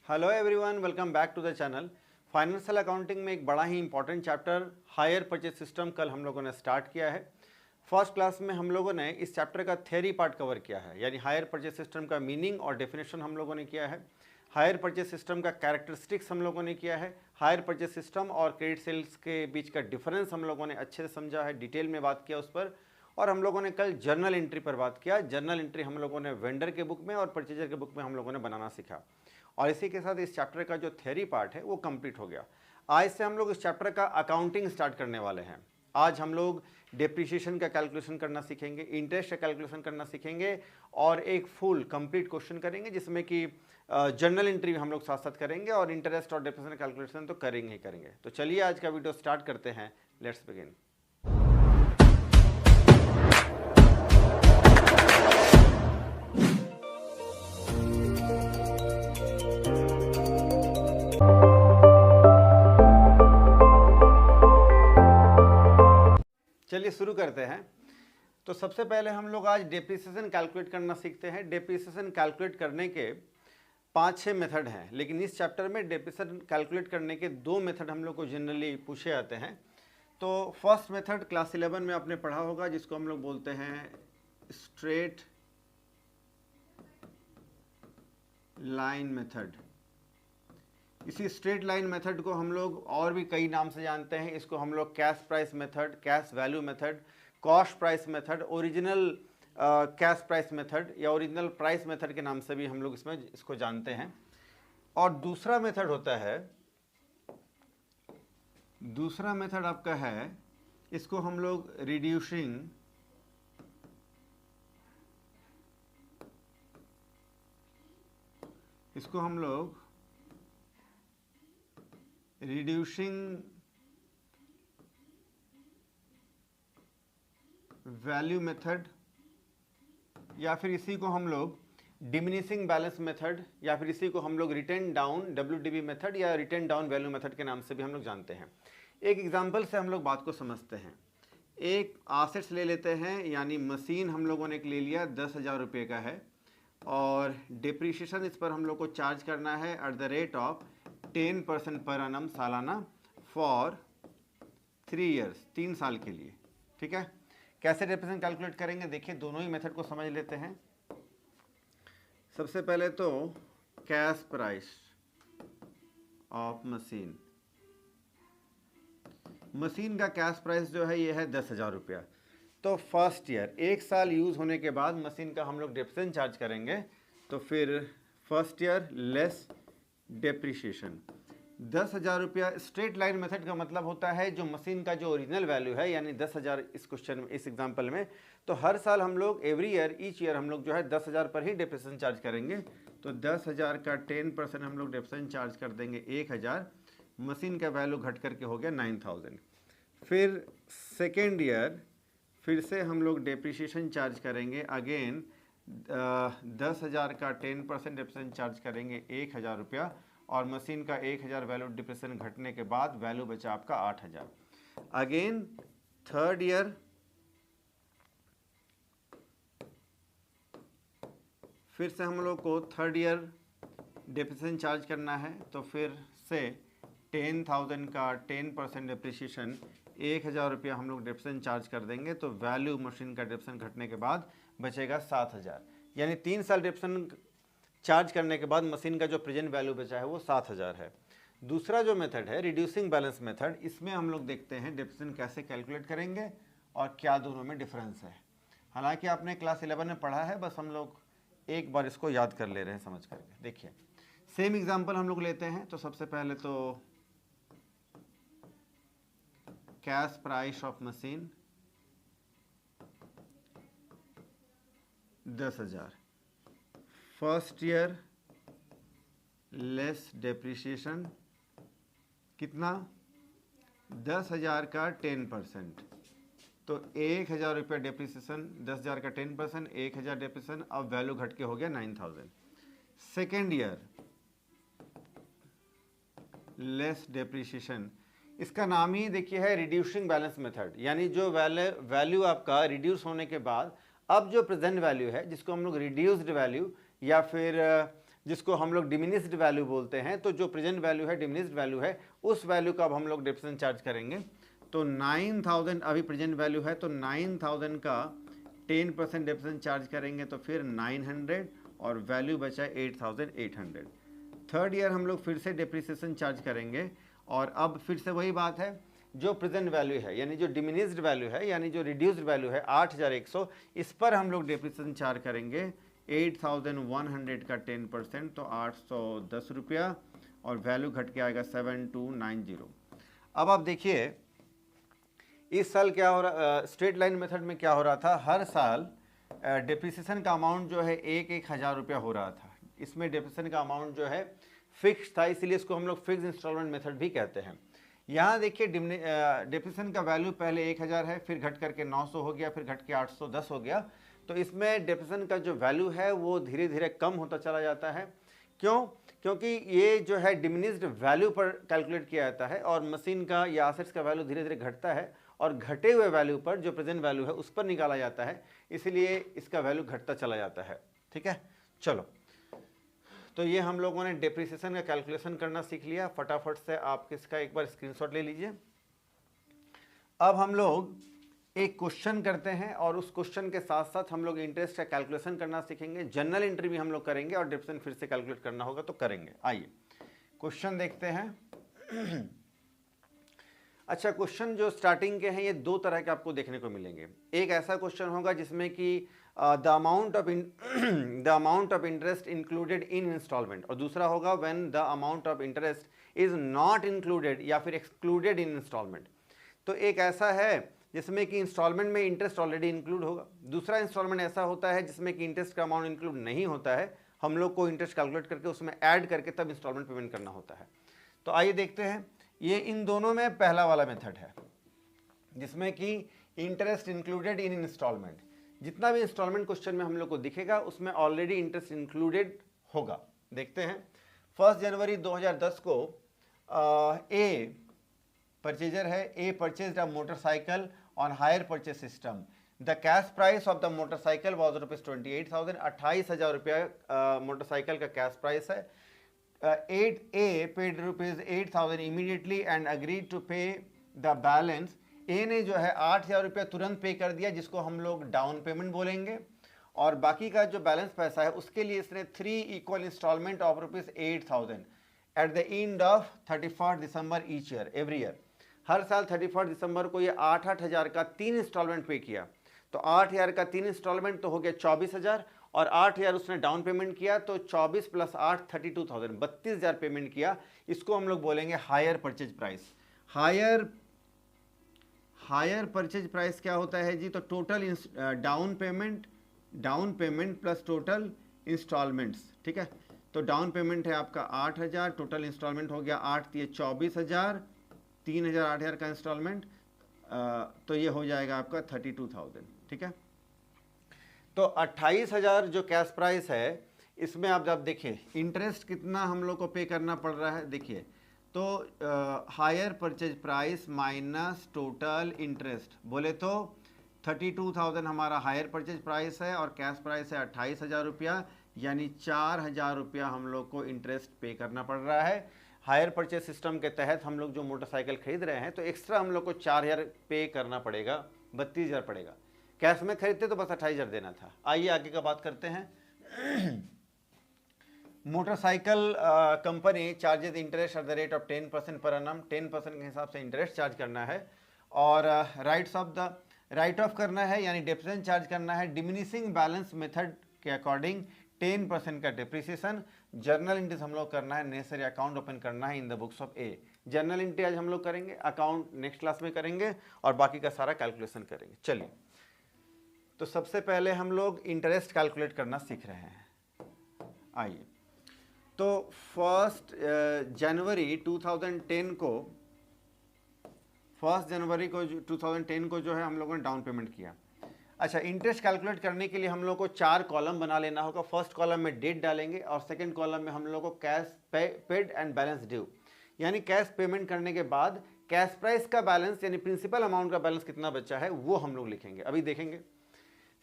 Hello everyone, welcome back to the channel. Financial accounting में एक बड़ा ही important chapter hire purchase system कल हम लोगों ने स्टार्ट किया है। फर्स्ट क्लास में हम लोगों ने इस चैप्टर का थ्योरी पार्ट कवर किया है, यानी हायर परचेज सिस्टम का मीनिंग और डेफिनेशन हम लोगों ने किया है। हायर परचेज सिस्टम का कैरेक्टरिस्टिक्स हम लोगों ने किया है। हायर परचेज सिस्टम और क्रेडिट सेल्स के बीच का डिफरेंस हम लोगों ने अच्छे से समझा है, डिटेल में बात किया उस पर। और हम लोगों ने कल जर्नल एंट्री पर बात किया। जर्नल एंट्री हम लोगों ने वेंडर के बुक में और परचेजर के बुक में हम लोगों ने बनाना सीखा। और इसी के साथ इस चैप्टर का जो थ्योरी पार्ट है वो कंप्लीट हो गया। आज से हम लोग इस चैप्टर का अकाउंटिंग स्टार्ट करने वाले हैं। आज हम लोग डेप्रिसिएशन का कैलकुलेशन करना सीखेंगे, इंटरेस्ट का कैलकुलेशन करना सीखेंगे और एक फुल कंप्लीट क्वेश्चन करेंगे जिसमें कि जर्नल एंट्री हम लोग साथ साथ करेंगे और इंटरेस्ट और डेप्रिसिएशन कैलकुलेशन तो करेंगे ही करेंगे। तो चलिए आज का वीडियो स्टार्ट करते हैं। Let's begin. चलिए शुरू करते हैं। तो सबसे पहले हम लोग आज डेप्रिसिएशन कैलकुलेट करना सीखते हैं। डेप्रिसिएशन कैलकुलेट करने के 5-6 मेथड हैं, लेकिन इस चैप्टर में डेप्रिसिएशन कैलकुलेट करने के 2 मेथड हम लोग को जनरली पूछे जाते हैं। तो फर्स्ट मेथड क्लास 11 में आपने पढ़ा होगा, जिसको हम लोग बोलते हैं स्ट्रेट लाइन मेथड। इसी स्ट्रेट लाइन मेथड को हम लोग और भी कई नाम से जानते हैं। इसको हम लोग cash price method, cash value method, cost price method, original cash price method या ओरिजिनल प्राइस मेथड के नाम से भी हम लोग इसमें इसको जानते हैं। और दूसरा मेथड होता है, दूसरा मेथड आपका है, इसको हम लोग रिड्यूसिंग वैल्यू मेथड या फिर इसी को हम लोग डिमिनिशिंग बैलेंस मेथड या फिर इसी को हम लोग रिटर्न डाउन WDV मेथड या रिटर्न डाउन वैल्यू मेथड के नाम से भी हम लोग जानते हैं। एक एग्जांपल से हम लोग बात को समझते हैं। एक एसेट्स ले लेते हैं, यानी मशीन हम लोगों ने ले लिया 10,000 रुपये का है और डिप्रिसिएशन इस पर हम लोग को चार्ज करना है at the rate of 10% per annum सालाना फॉर 3 ईयर्स, 3 साल के लिए। ठीक है, कैसे डेप्रिसिएशन कैलकुलेट करेंगे देखिए, दोनों ही मेथड को समझ लेते हैं। सबसे पहले तो cash price of machine, machine का कैश प्राइस जो है ये है 10,000 रुपया। तो फर्स्ट ईयर 1 साल यूज होने के बाद मशीन का हम लोग डेप्रिसिएशन चार्ज करेंगे। तो फिर फर्स्ट ईयर लेस डेप्रिसिएशन 10,000 रुपया। स्ट्रेट लाइन मेथड का मतलब होता है जो मशीन का जो ओरिजिनल वैल्यू है, यानी 10,000 इस क्वेश्चन में, इस एग्जांपल में, तो हर साल हम लोग एवरी ईयर ईच ईयर हम लोग जो है 10,000 पर ही डेप्रिसिएशन चार्ज करेंगे। तो 10,000 का 10% हम लोग डेप्रिसिएशन चार्ज कर देंगे 1,000। मशीन का वैल्यू घट करके हो गया 9,000। फिर सेकेंड ईयर फिर से हम लोग डेप्रिसिएशन चार्ज करेंगे अगेन 10,000 का 10% डेप्रिसिएशन चार्ज करेंगे 1,000 रुपया और मशीन का 1,000 वैल्यू डिप्रिसिएशन घटने के बाद वैल्यू बचा आपका 8,000। अगेन थर्ड ईयर फिर से हम लोग को थर्ड ईयर डिप्रिसिएशन चार्ज करना है। तो फिर से 10,000 का 10% डिप्रिसिएशन 1,000 रुपया हम लोग डिप्रिसिएशन चार्ज कर देंगे। तो वैल्यू मशीन का डिप्रिसिएशन घटने के बाद बचेगा 7,000, यानी 3 साल डिप्रिसिएशन चार्ज करने के बाद मशीन का जो प्रेजेंट वैल्यू बचा है वो 7,000 है। दूसरा जो मेथड है रिड्यूसिंग बैलेंस मेथड, इसमें हम लोग देखते हैं डिप्रिसिएशन कैसे कैलकुलेट करेंगे और क्या दोनों में डिफरेंस है। हालांकि आपने क्लास 11 में पढ़ा है, बस हम लोग एक बार इसको याद कर ले रहे हैं समझ करके। देखिए सेम एग्जाम्पल हम लोग लेते हैं। तो सबसे पहले तो cash price of machine 10,000, first year less depreciation कितना, 10,000 का 10%। तो 1,000 रुपया डेप्रिसिएशन, 10,000 का 10%, 1,000 डेप्रिसिएशन, अब वैल्यू घट के हो गया 9,000। सेकेंड ईयर लेस डेप्रिसिएशन, इसका नाम ही देखिए है रिड्यूसिंग बैलेंस मेथड, यानी जो वैल्यू आपका रिड्यूस होने के बाद अब जो प्रेजेंट वैल्यू है जिसको हम लोग रिड्यूस्ड वैल्यू या फिर जिसको हम लोग डिमिनिस्ड वैल्यू बोलते हैं। तो जो प्रेजेंट वैल्यू है, डिमिनिस्ड वैल्यू है, उस वैल्यू का अब हम लोग डेप्रिसिएशन चार्ज करेंगे। तो 9000 अभी प्रेजेंट वैल्यू है, तो 9000 का 10% डेप्रिसिएशन चार्ज करेंगे तो फिर 900 और वैल्यू बचा 8800। थर्ड ईयर हम लोग फिर से डेप्रिसिएशन चार्ज करेंगे और अब फिर से वही बात है, जो प्रेजेंट वैल्यू है यानी जो डिमिनिस्ड वैल्यू है यानी जो रिड्यूस्ड वैल्यू है 8100, इस पर हम लोग डेप्रिसिएशन चार्ज करेंगे 8100 का 10%, तो 810 रुपया और वैल्यू घट के आएगा 7290। अब आप देखिए इस साल क्या हो रहा, स्ट्रेट लाइन मेथड में क्या हो रहा था, हर साल डेप्रिसिएशन का अमाउंट जो है 1000 रुपया हो रहा था। इसमें डेप्रिसिएशन का अमाउंट जो है फिक्स था, इसलिए इसको हम लोग फिक्स इंस्टॉलमेंट मेथड भी कहते हैं। यहाँ देखिए डेप्रिसिएशन का वैल्यू पहले 1000 है, फिर घट करके 900 हो गया, फिर घट के 810 हो गया। तो इसमें डेप्रिसिएशन का जो वैल्यू है वो धीरे धीरे कम होता चला जाता है। क्यों? क्योंकि ये जो है डिमिनिस्ड वैल्यू पर कैलकुलेट किया जाता है और मशीन का या एसेट्स का वैल्यू धीरे धीरे घटता है और घटे हुए वैल्यू पर जो प्रेजेंट वैल्यू है उस पर निकाला जाता है, इसलिए इसका वैल्यू घटता चला जाता है। ठीक है, चलो, तो ये हम लोगों ने डेप्रिसिएशन का कैलकुलेशन करना सीख लिया। फटाफट से आप इसका एक बार स्क्रीनशॉट ले लीजिए। अब हम लोग एक क्वेश्चन करते हैं और उस क्वेश्चन के साथ साथ हम लोग इंटरेस्ट का कैलकुलेशन करना सीखेंगे। जनरल एंट्री भी हम लोग करेंगे और डेप्रिसिएशन फिर से कैलकुलेट करना होगा तो करेंगे। आइए क्वेश्चन देखते हैं। अच्छा, क्वेश्चन जो स्टार्टिंग के हैं ये दो तरह के आपको देखने को मिलेंगे। एक ऐसा क्वेश्चन होगा जिसमें कि the amount of interest included in instalment, और दूसरा होगा when the amount of interest is not included या फिर एक्सक्लूडेड इन इंस्टॉलमेंट। तो एक ऐसा है जिसमें कि इंस्टॉलमेंट में इंटरेस्ट ऑलरेडी इंक्लूड होगा, दूसरा इंस्टॉलमेंट ऐसा होता है जिसमें कि इंटरेस्ट का अमाउंट इंक्लूड नहीं होता है, हम लोग को इंटरेस्ट कैलकुलेट करके उसमें ऐड करके तब इंस्टॉलमेंट पेमेंट करना होता है। तो आइए देखते हैं, ये इन दोनों में पहला वाला मेथड है जिसमें कि इंटरेस्ट इंक्लूडेड इन इंस्टॉलमेंट। जितना भी इंस्टॉलमेंट क्वेश्चन में हम लोग को दिखेगा उसमें ऑलरेडी इंटरेस्ट इंक्लूडेड होगा। देखते हैं, 1 जनवरी 2010 को ए परचेजर है, A purchased a motorcycle on hire purchase system. The cash price of the motorcycle was ₹28,000। 28,000 रुपया मोटरसाइकिल का कैश प्राइस है। 8A paid ₹8,000 immediately and agreed to pay the balance. A ने जो है 8,000 रुपया तुरंत पे कर दिया, जिसको हम लोग डाउन पेमेंट बोलेंगे, और बाकी का जो बैलेंस पैसा है उसके लिए इसने 3 equal installment of ₹8,000 at the end of 31 December each year, every year. हर साल 31 दिसंबर को ये 8,000 का 3 इंस्टॉलमेंट पे किया। तो 8,000 का 3 इंस्टॉलमेंट तो हो गया 24,000, और 8,000 उसने डाउन पेमेंट किया, तो 24 + 8 32,000, 32,000 पेमेंट किया। इसको हम लोग बोलेंगे hire purchase price. Hire purchase price क्या होता है जी? तो total down payment plus total instalments. ठीक है, तो डाउन पेमेंट है आपका 8,000, टोटल इंस्टॉलमेंट हो गया 8 × 24,000, 3,000 8,000 का इंस्टॉलमेंट, तो ये हो जाएगा आपका 32,000। ठीक है, तो 28,000 जो कैश प्राइस है, इसमें आप जब देखिए इंटरेस्ट कितना हम लोग को पे करना पड़ रहा है, देखिए तो higher purchase price minus total interest बोले तो 32,000 हमारा हायर परचेज प्राइस है और कैश प्राइस है 28,000 रुपया, यानी 4,000 रुपया हम लोग को इंटरेस्ट पे करना पड़ रहा है। हायर परचेज सिस्टम के तहत हम लोग जो मोटरसाइकिल खरीद रहे हैं तो एक्स्ट्रा हम लोग को 4,000 पे करना पड़ेगा, 32,000 पड़ेगा। कैश में खरीदते तो बस 28,000 देना था। आइए आगे का बात करते हैं। Motorcycle company charges interest at the rate of 10% पर annum, 10% के हिसाब से इंटरेस्ट चार्ज करना है, और राइट ऑफ करना है यानी डेप्रिसिएशन चार्ज करना है डिमिनिशिंग बैलेंस मेथड के अकॉर्डिंग 10% का डेप्रिसिएशन। जर्नल एंट्रीज हम लोग करना है, नेसेसरी अकाउंट ओपन करना है इन the books of A. Journal entry आज हम लोग करेंगे, अकाउंट नेक्स्ट क्लास में करेंगे और बाकी का सारा कैलकुलेशन करेंगे। चलिए, तो सबसे पहले हम लोग इंटरेस्ट कैलकुलेट करना सीख रहे हैं। आइए, तो 1 जनवरी 2010 को जो है हम लोगों ने डाउन पेमेंट किया। अच्छा, इंटरेस्ट कैलकुलेट करने के लिए हम लोग को 4 कॉलम बना लेना होगा। फर्स्ट कॉलम में डेट डालेंगे और सेकंड कॉलम में हम लोग को cash paid and balance due, यानी कैश पेमेंट करने के बाद कैश प्राइस का बैलेंस यानी प्रिंसिपल अमाउंट का बैलेंस कितना बचा है वो हम लोग लिखेंगे, अभी देखेंगे।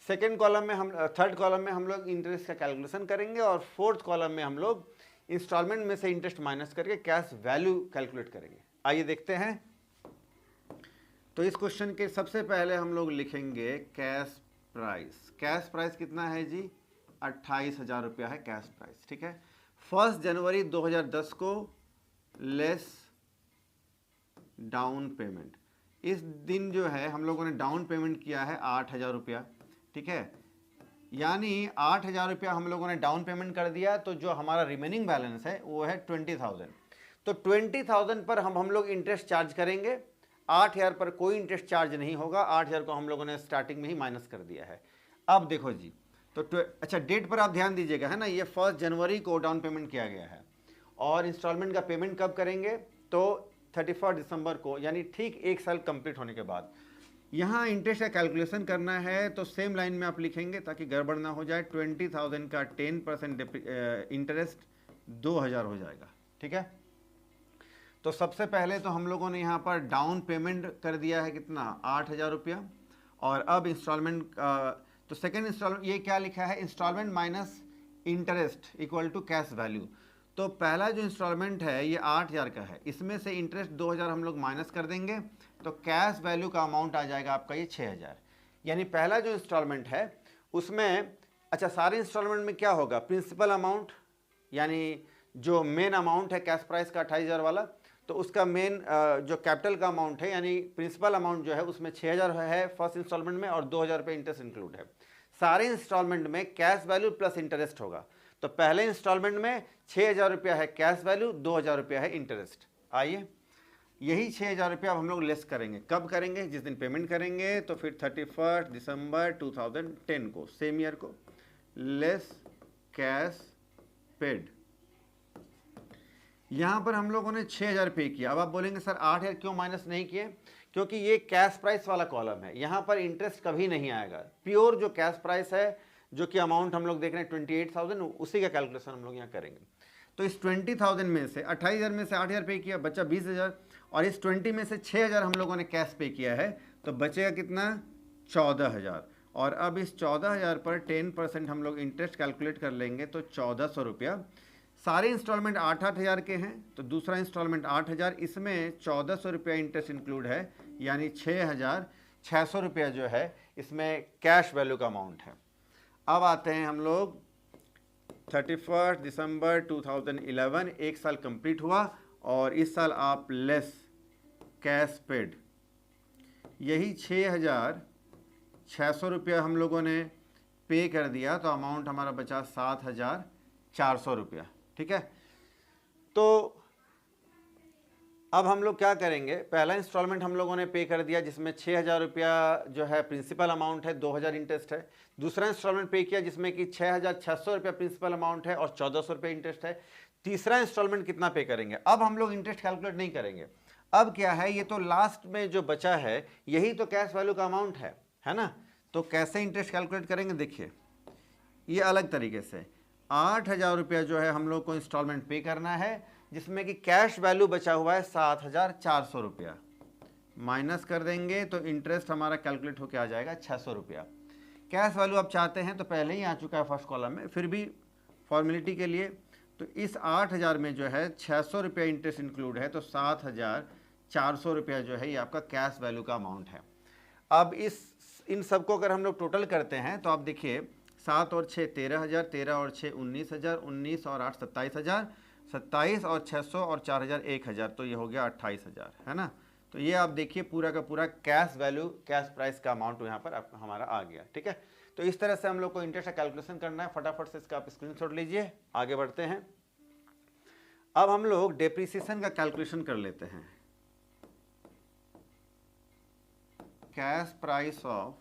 सेकेंड कॉलम में हम थर्ड कॉलम में हम लोग इंटरेस्ट का कैलकुलेशन करेंगे और फोर्थ कॉलम में हम लोग इंस्टॉलमेंट में से इंटरेस्ट माइनस करके कैश वैल्यू कैलकुलेट करेंगे। आइए देखते हैं। तो इस क्वेश्चन के सबसे पहले हम लोग लिखेंगे कैश प्राइस। कैश प्राइस कितना है जी? 28,000 रुपया है कैश प्राइस। ठीक है, 1 जनवरी 2010 को लेस डाउन पेमेंट। इस दिन जो है हम लोगों ने डाउन पेमेंट किया है 8,000 रुपया। ठीक है, यानी 8,000 रुपया हम लोगों ने डाउन पेमेंट कर दिया, तो जो हमारा रिमेनिंग बैलेंस है वो है 20,000। तो 20,000 पर हम लोग इंटरेस्ट चार्ज करेंगे। 8,000 पर कोई इंटरेस्ट चार्ज नहीं होगा। 8,000 को हम लोगों ने स्टार्टिंग में ही माइनस कर दिया है। अब देखो जी, तो अच्छा डेट पर आप ध्यान दीजिएगा, है ना, ये 1 जनवरी को डाउन पेमेंट किया गया है और इंस्टॉलमेंट का पेमेंट कब करेंगे? तो 31 दिसंबर को, यानी ठीक 1 साल कंप्लीट होने के बाद। यहाँ इंटरेस्ट का कैलकुलेशन करना है तो सेम लाइन में आप लिखेंगे ताकि गड़बड़ ना हो जाए। 20,000 का 10% इंटरेस्ट 2,000 हो जाएगा। ठीक है, तो सबसे पहले तो हम लोगों ने यहाँ पर डाउन पेमेंट कर दिया है कितना? 8,000 रुपया। और अब इंस्टॉलमेंट, तो सेकेंड इंस्टॉलमेंट, ये क्या लिखा है? Instalment minus interest equal to cash value. तो पहला जो इंस्टॉलमेंट है ये 8,000 का है, इसमें से इंटरेस्ट 2,000 हम लोग माइनस कर देंगे, तो कैश वैल्यू का अमाउंट आ जाएगा आपका ये 6,000। यानी पहला जो इंस्टॉलमेंट है उसमें, अच्छा सारे इंस्टॉलमेंट में क्या होगा? प्रिंसिपल अमाउंट, यानी जो मेन अमाउंट है कैश प्राइस का 28,000 वाला, तो उसका मेन जो कैपिटल का अमाउंट है यानी प्रिंसिपल अमाउंट जो है उसमें 6,000 है फर्स्ट इंस्टॉलमेंट में और 2,000 रुपये इंटरेस्ट इंक्लूड है। सारे इंस्टॉलमेंट में कैश वैल्यू प्लस इंटरेस्ट होगा। तो पहले इंस्टॉलमेंट में 6,000 रुपया है कैश वैल्यू, 2,000 रुपया है इंटरेस्ट। आइए यही 6,000 रुपया अब हम लोग लेस करेंगे। कब करेंगे? जिस दिन पेमेंट करेंगे। तो फिर 31 दिसंबर 2010 को, सेम ईयर को, लेस कैश पेड। यहाँ पर हम लोगों ने 6,000 पे किया। अब आप बोलेंगे सर 8,000 क्यों माइनस नहीं किए? क्योंकि ये कैश प्राइस वाला कॉलम है, यहाँ पर इंटरेस्ट कभी नहीं आएगा। प्योर जो कैश प्राइस है, जो कि अमाउंट हम लोग देख रहे हैं 28,000, उसी का कैलकुलेशन हम लोग यहाँ करेंगे। तो इस 20,000 में से 28,000 में से 8,000 पे किया, बचा 20,000, और इस 20 में से 6,000 हम लोगों ने कैश पे किया है, तो बचेगा कितना? 14,000। और अब इस 14,000 पर 10% हम लोग इंटरेस्ट कैलकुलेट कर लेंगे, तो 1,400 रुपया। सारे इंस्टॉलमेंट 8,000 के हैं, तो दूसरा इंस्टॉलमेंट 8,000, इसमें 1,400 रुपया इंटरेस्ट इंक्लूड है, यानी 6,600 रुपया जो है इसमें कैश वैल्यू का अमाउंट है। अब आते हैं हम लोग 31 दिसंबर 2011, 1 साल कंप्लीट हुआ और इस साल आप लेस कैश पेड, यही 6,600 रुपया हम लोगों ने पे कर दिया, तो अमाउंट हमारा बचा 7,400 रुपया। ठीक है, तो अब हम लोग क्या करेंगे? पहला इंस्टॉलमेंट हम लोगों ने पे कर दिया जिसमें 6,000 रुपया जो है प्रिंसिपल अमाउंट है, 2,000 इंटरेस्ट है। दूसरा इंस्टॉलमेंट पे किया जिसमें कि 6,600 रुपया प्रिंसिपल अमाउंट है और 1,400 रुपये इंटरेस्ट है। तीसरा इंस्टॉलमेंट कितना पे करेंगे? अब हम लोग इंटरेस्ट कैलकुलेट नहीं करेंगे। अब क्या है, ये तो लास्ट में जो बचा है यही तो कैश वैल्यू का अमाउंट है ना। तो कैसे इंटरेस्ट कैलकुलेट करेंगे? देखिए ये अलग तरीके से 8,000 रुपया जो है हम लोग को इंस्टॉलमेंट पे करना है, जिसमें कि कैश वैल्यू बचा हुआ है 7,400 रुपया, माइनस कर देंगे तो इंटरेस्ट हमारा कैलकुलेट होकर आ जाएगा 600 रुपया। कैश वैल्यू आप चाहते हैं तो पहले ही आ चुका है फर्स्ट कॉलम में, फिर भी फॉर्मेलिटी के लिए, तो इस 8,000 में जो है 600 रुपया इंटरेस्ट इंक्लूड है, तो 7,400 रुपया जो है ये आपका कैश वैल्यू का अमाउंट है। अब इन सबको अगर हम लोग टोटल करते हैं तो आप देखिए 7 और 6 13,000, 13 और 6 19,000, 19 और 8 27,000, 27 और 600 और 4,000 1,000, तो ये हो गया 28,000, है ना। तो ये आप देखिए पूरा का पूरा कैश वैल्यू, कैश प्राइस का अमाउंट यहाँ पर हमारा आ गया। ठीक है, तो इस तरह से हम लोग को इंटरेस्ट का कैलकुलेशन करना है। फटाफट से इसका आप स्क्रीनशॉट लीजिए, आगे बढ़ते हैं। अब हम लोग डेप्रिसिएशन का कैलकुलेशन कर लेते हैं। Cash price of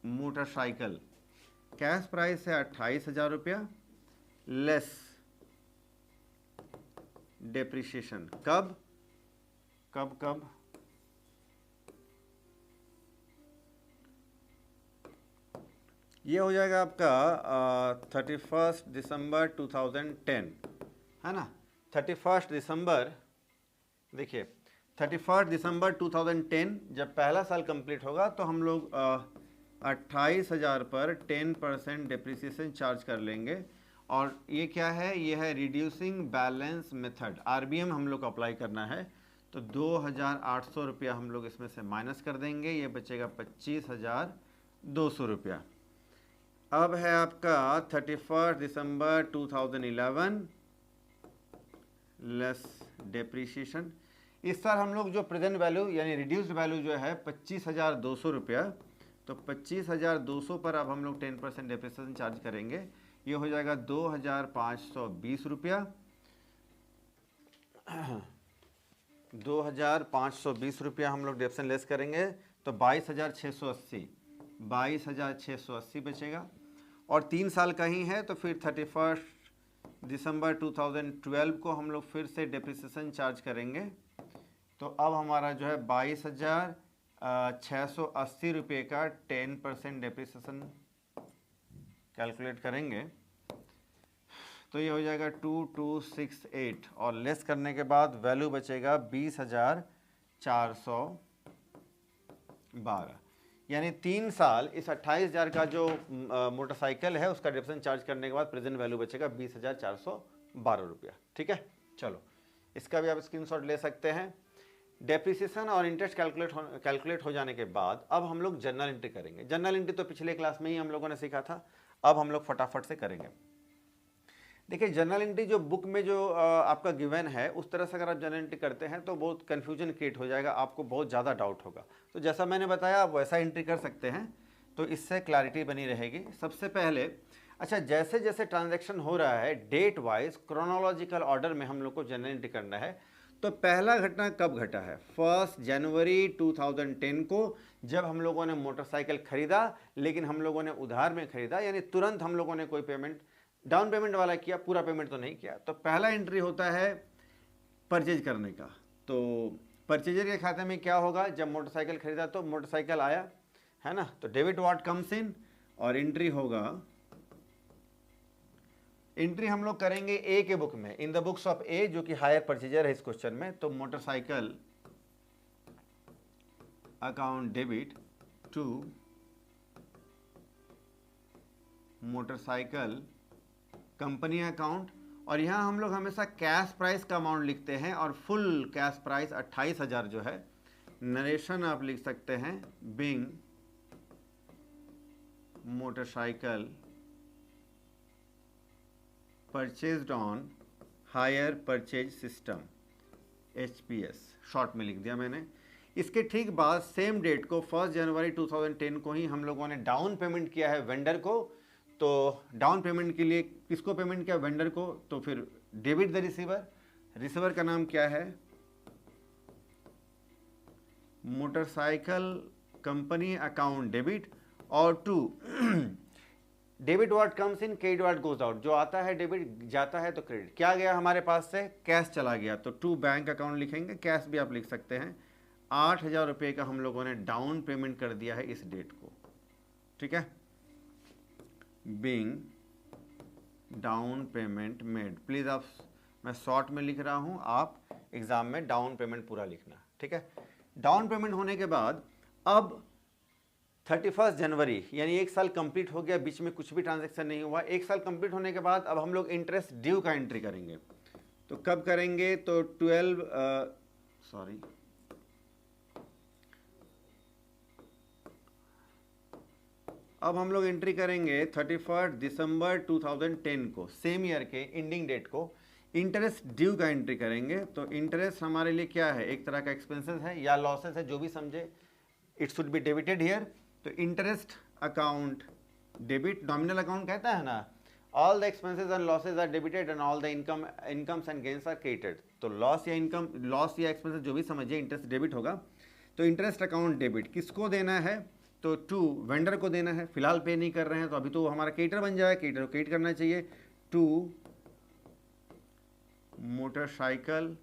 motorcycle, cash price है 28,000 रुपया लेस डेप्रिसिएशन। कब कब कब? ये हो जाएगा आपका 31 दिसंबर 2010, है ना। 31 दिसंबर, देखिए 31 दिसंबर 2010 जब पहला साल कंप्लीट होगा तो हम लोग 28,000 पर 10% डिप्रिसिएशन चार्ज कर लेंगे। और ये क्या है, ये है रिड्यूसिंग बैलेंस मेथड, आरबीएम हम लोग को अप्लाई करना है। तो 2,800 रुपया हम लोग इसमें से माइनस कर देंगे, ये बचेगा 25,200 रुपया। अब है आपका 31 दिसंबर 2011 लेस डेप्रीशिएशन। इस साल हम लोग जो प्रेजेंट वैल्यू यानी रिड्यूस्ड वैल्यू जो है 25,200 रुपया, तो 25,200 पर अब हम लोग 10% डेप्रिसिएशन चार्ज करेंगे, ये हो जाएगा 2,520 रुपया। 2,520 रुपया हम लोग डेप्रिसिएशन लेस करेंगे तो 22,680 बचेगा। और 3 साल का ही है तो फिर 31 दिसंबर 2012 को हम लोग फिर से डेप्रिसिएशन चार्ज करेंगे। तो अब हमारा जो है 22,680 रुपये का 10% डेप्रिसिएशन कैलकुलेट करेंगे तो ये हो जाएगा 2268 और लेस करने के बाद वैल्यू बचेगा 20,412। यानी 3 साल इस 28,000 का जो मोटरसाइकिल है उसका डेप्रिसिएशन चार्ज करने के बाद प्रेजेंट वैल्यू बचेगा 20,412 रुपया। ठीक है, चलो इसका भी आप स्क्रीनशॉट ले सकते हैं। डेप्रिसिएशन और इंटरेस्ट कैलकुलेट हो जाने के बाद अब हम लोग जर्नल एंट्री करेंगे। जर्नल एंट्री तो पिछले क्लास में ही हम लोगों ने सीखा था, अब हम लोग फटाफट से करेंगे। देखिए जर्नल एंट्री जो बुक में जो आपका गिवन है उस तरह से अगर आप जर्नल एंट्री करते हैं तो बहुत कन्फ्यूजन क्रिएट हो जाएगा, आपको बहुत ज़्यादा डाउट होगा। तो जैसा मैंने बताया आप वैसा एंट्री कर सकते हैं तो इससे क्लैरिटी बनी रहेगी। सबसे पहले अच्छा, जैसे जैसे ट्रांजैक्शन हो रहा है डेट वाइज क्रोनोलॉजिकल ऑर्डर में हम लोग को जर्नल एंट्री करना है। तो पहला घटना कब घटा है, 1 जनवरी 2010 को, जब हम लोगों ने मोटरसाइकिल खरीदा, लेकिन हम लोगों ने उधार में खरीदा, यानी तुरंत हम लोगों ने कोई पेमेंट डाउन पेमेंट वाला किया, पूरा पेमेंट तो नहीं किया। तो पहला एंट्री होता है परचेज करने का। तो परचेजर के खाते में क्या होगा, जब मोटरसाइकिल खरीदा तो मोटरसाइकिल आया है ना, तो डेबिट व्हाट कम्स इन और एंट्री होगा, एंट्री हम लोग करेंगे ए के बुक में, in the books of A, जो कि हायर परचेजर है इस क्वेश्चन में। तो motorcycle account debit to motorcycle company account, और यहाँ हम लोग हमेशा कैश प्राइस का अमाउंट लिखते हैं और फुल कैश प्राइस 28,000 जो है। नरेशन आप लिख सकते हैं being motorcycle purchased on hire purchase system HPS, short में लिख दिया मैंने। इसके ठीक बाद सेम डेट को 1 जनवरी 2010 को ही हम लोगों ने डाउन पेमेंट किया है वेंडर को। तो डाउन पेमेंट के लिए किसको पेमेंट किया, वेंडर को। तो फिर डेबिट द रिसीवर, रिसीवर का नाम क्या है, मोटरसाइकिल कंपनी अकाउंट डेबिट, और to debit what comes in, credit what goes out, जो आता है डेबिट जाता है तो क्रेडिट। क्या गया हमारे पास से, कैश चला गया, तो टू बैंक अकाउंट लिखेंगे, कैश भी आप लिख सकते हैं। 8,000 रुपये का हम लोगों ने डाउन पेमेंट कर दिया है इस डेट को। ठीक है, being down payment made, please आप, मैं शॉर्ट में लिख रहा हूं, आप एग्जाम में डाउन पेमेंट पूरा लिखना। ठीक है, डाउन पेमेंट होने के बाद अब 31 जनवरी यानी 1 साल कंप्लीट हो गया, बीच में कुछ भी ट्रांजैक्शन नहीं हुआ। 1 साल कंप्लीट होने के बाद अब हम लोग इंटरेस्ट ड्यू का एंट्री करेंगे। तो कब करेंगे, तो 12 अब हम लोग एंट्री करेंगे 31 दिसंबर 2010 को, सेम ईयर के एंडिंग डेट को इंटरेस्ट ड्यू का एंट्री करेंगे। तो इंटरेस्ट हमारे लिए क्या है, एक तरह का एक्सपेंसेस है या लॉसेस है, जो भी समझे, it should be debited here. तो interest account debit, nominal account कहता है ना, all the expenses and losses are debited and all the incomes and gains are credited. तो लॉस या इनकम, लॉस या एक्सपेंसेस जो भी समझिए, इंटरेस्ट डेबिट होगा। तो इंटरेस्ट अकाउंट डेबिट किसको देना है, तो टू वेंडर को देना है। फिलहाल पे नहीं कर रहे हैं तो अभी तो हमारा क्रेडिटर बन जाए, क्रेडिटर को क्रेडिट करना चाहिए। To motorcycle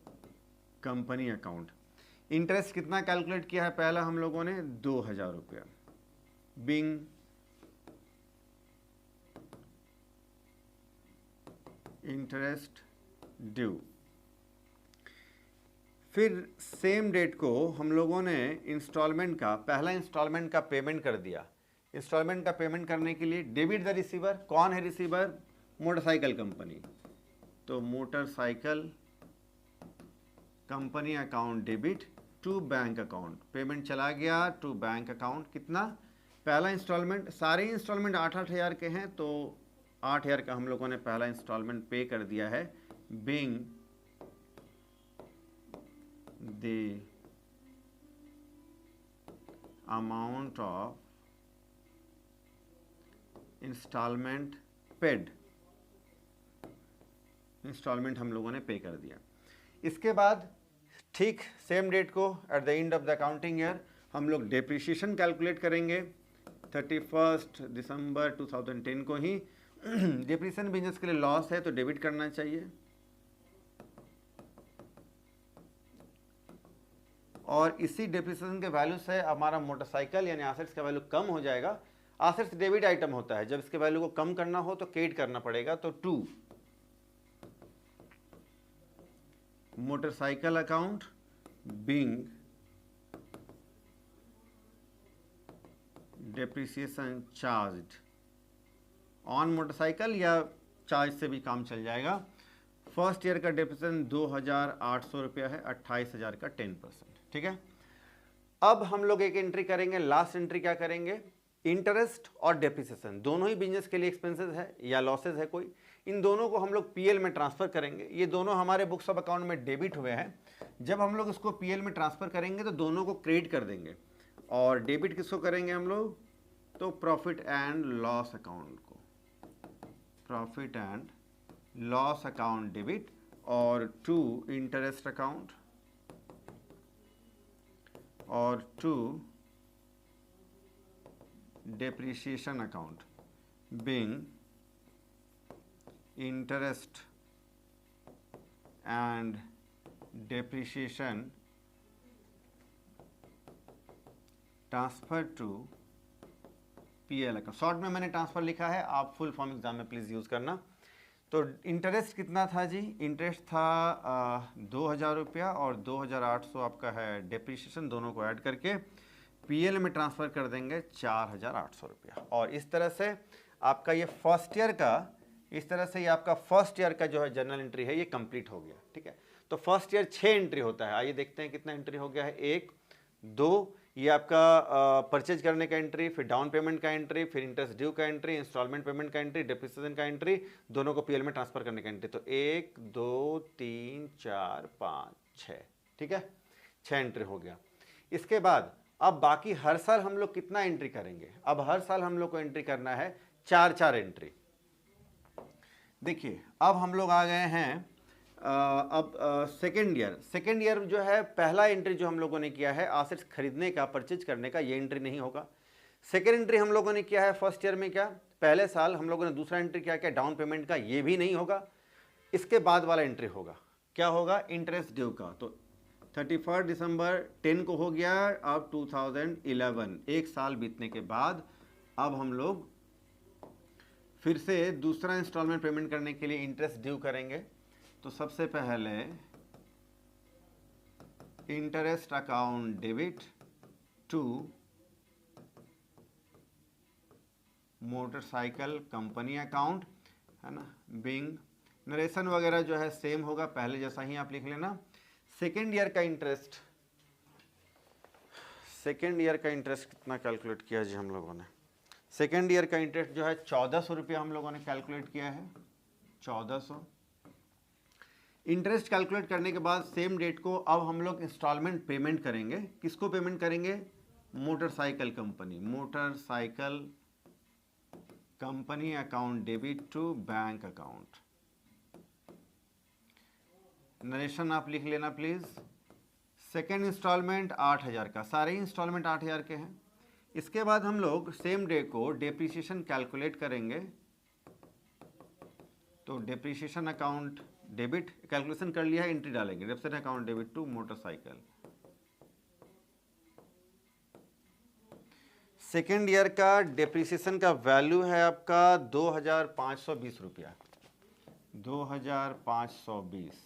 company account, interest कितना कैलकुलेट किया है पहला हम लोगों ने, 2,000 रुपया, बिंग इंटरेस्ट ड्यू। फिर सेम डेट को हम लोगों ने इंस्टॉलमेंट का पहला इंस्टॉलमेंट का पेमेंट कर दिया। इंस्टॉलमेंट का पेमेंट करने के लिए डेबिट द रिसीवर। कौन है रिसीवर? Motorcycle company. तो motorcycle company account debit to bank account, payment चला गया टू बैंक अकाउंट। कितना? पहला इंस्टॉलमेंट, सारे इंस्टॉलमेंट 8-8 हज़ार के हैं, तो 8 हज़ार का हम लोगों ने पहला इंस्टॉलमेंट पे कर दिया है। Being the amount of instalment paid, instalment हम लोगों ने पे कर दिया। इसके बाद ठीक सेम डेट को at the end of the accounting year हम लोग डेप्रिसिएशन कैलकुलेट करेंगे 31 दिसंबर 2010 को ही। डेप्रिसिएशन बिजनेस के लिए लॉस है तो डेबिट करना चाहिए, और इसी डेप्रिसिएशन के वैल्यू से हमारा मोटरसाइकिल यानी एसेट्स का वैल्यू कम हो जाएगा। एसेट्स डेबिट आइटम होता है, जब इसके वैल्यू को कम करना हो तो क्रेडिट करना पड़ेगा। तो to motorcycle account being depreciation charged on motorcycle, या चार्ज से भी काम चल जाएगा। फर्स्ट ईयर का डेप्रिसिएशन 2800 रुपया है, 28,000 का 10%। ठीक है, अब हम लोग एक एंट्री करेंगे। लास्ट एंट्री क्या करेंगे? इंटरेस्ट और डेप्रिसिएशन दोनों ही बिजनेस के लिए एक्सपेंसेस है या लॉसेज है कोई, इन दोनों को हम लोग पीएल में ट्रांसफर करेंगे। ये दोनों हमारे बुक्स ऑफ अकाउंट में डेबिट हुए हैं। जब हम लोग इसको पीएल में ट्रांसफर करेंगे तो दोनों को क्रेडिट कर देंगे, और डेबिट किसको करेंगे हम लोग? तो प्रॉफिट एंड लॉस अकाउंट को, profit and loss account debit, और टू इंटरेस्ट अकाउंट, और to depreciation account being interest and depreciation transfer to PL account। Short में मैंने ट्रांसफर लिखा है, आप फुल फॉर्म एग्जाम में प्लीज यूज करना। तो इंटरेस्ट कितना था जी? इंटरेस्ट था 2,000 रुपया, और 2,800 आपका है डेप्रिसिएशन, दोनों को ऐड करके पीएल में ट्रांसफ़र कर देंगे 4,800 रुपया। और इस तरह से आपका ये फर्स्ट ईयर का, इस तरह से ये आपका फर्स्ट ईयर का जो है जर्नल एंट्री है ये कंप्लीट हो गया। ठीक है, तो फर्स्ट ईयर 6 एंट्री होता है। आइए देखते हैं कितना एंट्री हो गया है। 1, 2, ये आपका परचेज करने का एंट्री, फिर डाउन पेमेंट का एंट्री, फिर इंटरेस्ट ड्यू का एंट्री, इंस्टॉलमेंट पेमेंट का एंट्री, डेप्रिसिएशन का एंट्री, दोनों को पीएल में ट्रांसफर करने का एंट्री। तो 1, 2, 3, 4, 5, 6। ठीक है, 6 एंट्री हो गया। इसके बाद अब बाकी हर साल हम लोग कितना एंट्री करेंगे? अब हर साल हम लोग को एंट्री करना है 4-4 एंट्री। देखिए अब हम लोग आ गए हैं अब सेकेंड ईयर जो है, पहला एंट्री जो हम लोगों ने किया है एसेट्स खरीदने का, परचेज करने का, ये एंट्री नहीं होगा। सेकेंड एंट्री हम लोगों ने किया है फर्स्ट ईयर में, क्या पहले साल हम लोगों ने दूसरा एंट्री क्या किया? डाउन पेमेंट का, ये भी नहीं होगा। इसके बाद वाला एंट्री होगा, क्या होगा? इंटरेस्ट ड्यू का। तो 31 दिसंबर 10 को हो गया। अब 2011, एक साल बीतने के बाद अब हम लोग फिर से दूसरा इंस्टॉलमेंट पेमेंट करने के लिए इंटरेस्ट ड्यू करेंगे। तो सबसे पहले interest account debit to motorcycle company account, है ना। बिंग नरेशन वगैरह जो है सेम होगा, पहले जैसा ही आप लिख लेना। सेकेंड ईयर का इंटरेस्ट, सेकेंड ईयर का इंटरेस्ट कितना कैलकुलेट किया जी हम लोगों ने? सेकेंड ईयर का इंटरेस्ट जो है 1400 रुपया हम लोगों ने कैलकुलेट किया है, 1400। इंटरेस्ट कैलकुलेट करने के बाद सेम डेट को अब हम लोग इंस्टॉलमेंट पेमेंट करेंगे। किसको पेमेंट करेंगे? Motorcycle company, motorcycle company account debit to bank account. Narration आप लिख लेना प्लीज। सेकेंड इंस्टॉलमेंट 8,000 का, सारे इंस्टॉलमेंट 8,000 के हैं। इसके बाद हम लोग सेम डे को डेप्रिसिएशन कैलकुलेट करेंगे। तो डेप्रिसिएशन अकाउंट डेबिट कैलकुलेशन कर लिया है, एंट्री डालेंगे depreciation account debit to motorcycle. Second year का डेप्रिसिएशन का वैल्यू है आपका 2,520 रुपया, 2,520।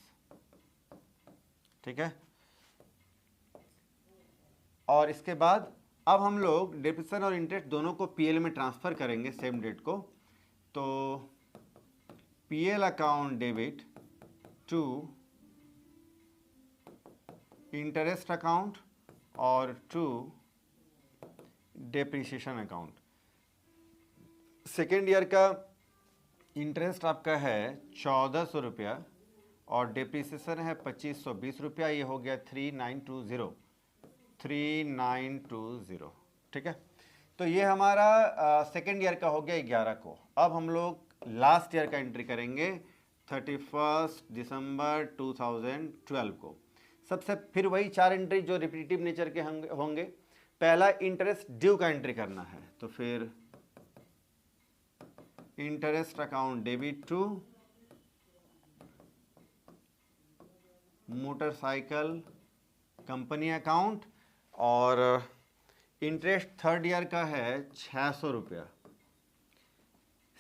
ठीक है, और इसके बाद अब हम लोग डेप्रिसिएशन और इंटरेस्ट दोनों को पीएल में ट्रांसफ़र करेंगे सेम डेट को। तो PL account debit to interest account और to depreciation account. Second year का इंटरेस्ट आपका है 1400 रुपया और डेप्रिसिएशन है 2520 रुपया। ये हो गया 3920। ठीक है, तो ये हमारा सेकेंड ईयर का हो गया 11 को। अब हम लोग लास्ट ईयर का एंट्री करेंगे 31 दिसंबर 2012 को। सबसे फिर वही 4 एंट्री जो रिपीटिव नेचर के होंगे। पहला इंटरेस्ट ड्यू का एंट्री करना है, तो फिर interest account debit to motorcycle company account और इंटरेस्ट थर्ड ईयर का है 600 रुपया।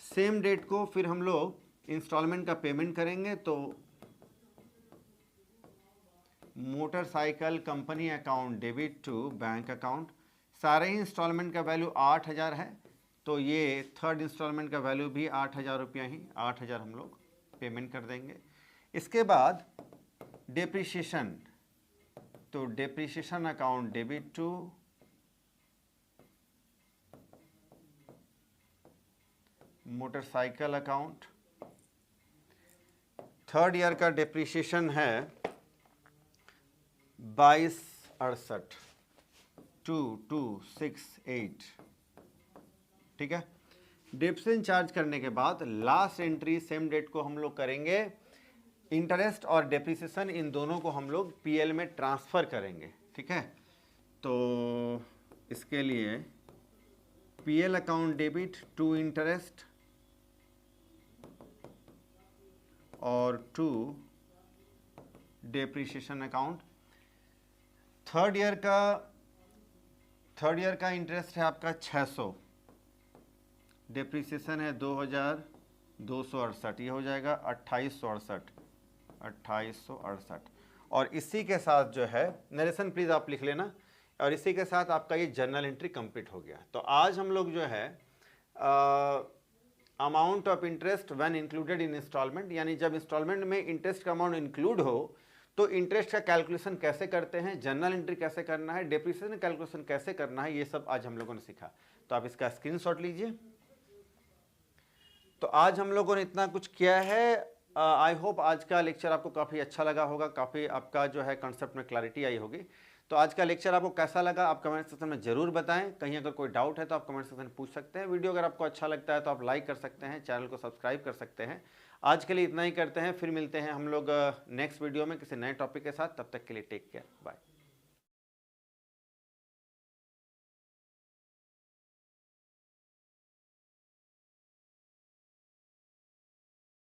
सेम डेट को फिर हम लोग इंस्टॉलमेंट का पेमेंट करेंगे, तो motorcycle company account debit to bank account. सारे ही इंस्टॉलमेंट का वैल्यू 8000 है, तो ये थर्ड इंस्टॉलमेंट का वैल्यू भी 8000 रुपया ही 8000 हम लोग पेमेंट कर देंगे। इसके बाद डेप्रिसिएशन, तो depreciation account debit to motorcycle account. Third year का डेप्रिसिएशन है 2268 2268। ठीक है, डेप्रिसिएशन चार्ज करने के बाद लास्ट एंट्री सेम डेट को हम लोग करेंगे। इंटरेस्ट और डेप्रिसिएशन इन दोनों को हम लोग पीएल में ट्रांसफ़र करेंगे। ठीक है, तो इसके लिए PL account debit to interest और to depreciation account. Third year का इंटरेस्ट है आपका 600, डेप्रिसिएशन है 2268, ये हो जाएगा 2868। और इसी के साथ जो है नरेशन प्लीज़ आप लिख लेना, और इसी के साथ आपका ये जर्नल एंट्री कंप्लीट हो गया। तो आज हम लोग जो है amount of interest when included in installment, यानी जब इंस्टॉलमेंट में इंटरेस्ट का अमाउंट इंक्लूड हो तो इंटरेस्ट का कैलकुलेशन कैसे करते हैं, जर्नल एंट्री कैसे करना है, डेप्रिसिएशन कैलकुलेशन कैसे करना है, ये सब आज हम लोगों ने सीखा। तो आप इसका स्क्रीनशॉट लीजिए। तो आज हम लोगों ने इतना कुछ किया है। आई होप आज का लेक्चर आपको काफ़ी अच्छा लगा होगा, काफ़ी आपका जो है कॉन्सेप्ट में क्लैरिटी आई होगी। तो आज का लेक्चर आपको कैसा लगा आप कमेंट सेक्शन में ज़रूर बताएं। कहीं अगर कोई डाउट है तो आप कमेंट सेक्शन में पूछ सकते हैं। वीडियो अगर आपको अच्छा लगता है तो आप लाइक कर सकते हैं, चैनल को सब्सक्राइब कर सकते हैं। आज के लिए इतना ही करते हैं, फिर मिलते हैं हम लोग नेक्स्ट वीडियो में किसी नए टॉपिक के साथ। तब तक के लिए टेक केयर, बाय।